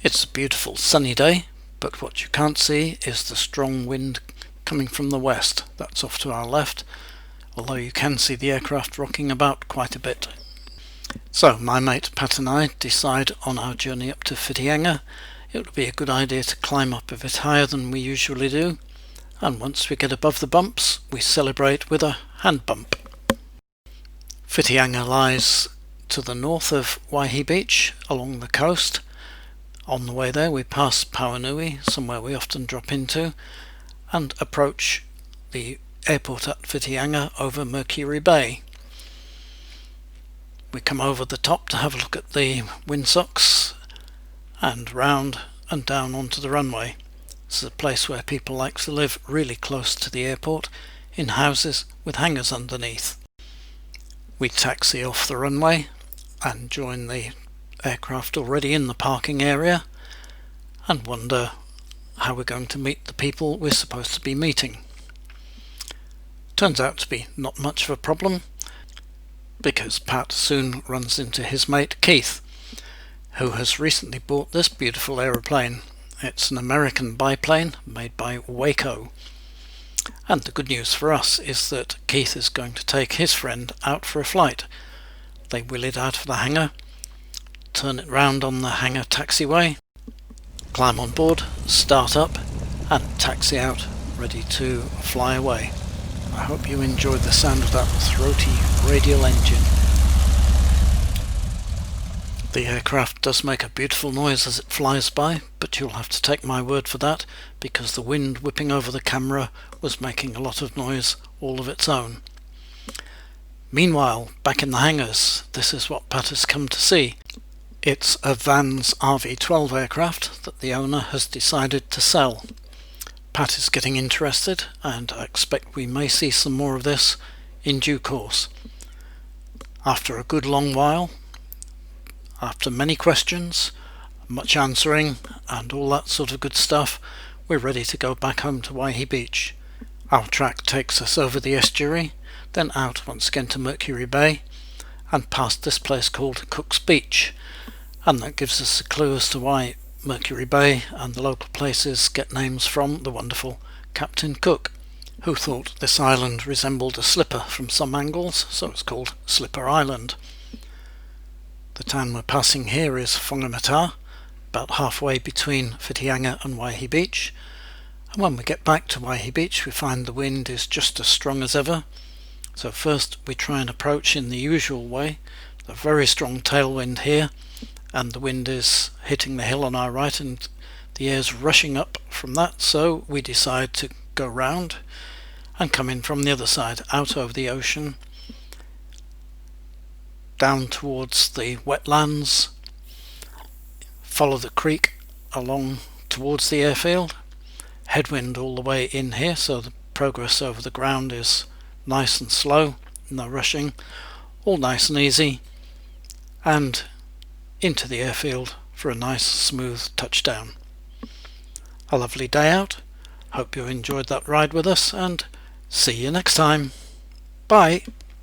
It's a beautiful sunny day, but what you can't see is the strong wind coming from the west. That's off to our left, although you can see the aircraft rocking about quite a bit. So my mate Pat and I decide on our journey up to Whitianga it would be a good idea to climb up a bit higher than we usually do, and once we get above the bumps we celebrate with a hand bump. Whitianga lies to the north of Waihi Beach along the coast. On the way there we pass Pauanui, somewhere we often drop into, and approach the airport at Whitianga over Mercury Bay. We come over the top to have a look at the windsocks and round and down onto the runway. This is a place where people like to live really close to the airport in houses with hangars underneath. We taxi off the runway and join the aircraft already in the parking area and wonder how we're going to meet the people we're supposed to be meeting. Turns out to be not much of a problem, because Pat soon runs into his mate Keith, who has recently bought this beautiful aeroplane. It's an American biplane made by Waco, and the good news for us is that Keith is going to take his friend out for a flight. They wheel it out of the hangar, turn it round on the hangar taxiway, climb on board, start up and taxi out, ready to fly away. I hope you enjoyed the sound of that throaty radial engine. The aircraft does make a beautiful noise as it flies by, but you'll have to take my word for that, because the wind whipping over the camera was making a lot of noise all of its own. Meanwhile, back in the hangars, this is what Pat has come to see. It's a Vans RV-12 aircraft that the owner has decided to sell. Pat is getting interested, and I expect we may see some more of this in due course. After a good long while, after many questions, much answering and all that sort of good stuff, we're ready to go back home to Waihi Beach. Our track takes us over the estuary, then out once again to Mercury Bay and past this place called Cook's Beach, and that gives us a clue as to why Mercury Bay and the local places get names from the wonderful Captain Cook, who thought this island resembled a slipper from some angles, so it's called Slipper Island. The town we're passing here is Whangamata, about halfway between Whitianga and Waihi Beach, and when we get back to Waihi Beach we find the wind is just as strong as ever. So first we try and approach in the usual way, a very strong tailwind here, and the wind is hitting the hill on our right and the air's rushing up from that, so we decide to go round and come in from the other side, out over the ocean, down towards the wetlands, follow the creek along towards the airfield, headwind all the way in here, so the progress over the ground is nice and slow, no rushing, all nice and easy, and into the airfield for a nice smooth touchdown. A lovely day out. Hope you enjoyed that ride with us, and see you next time. Bye.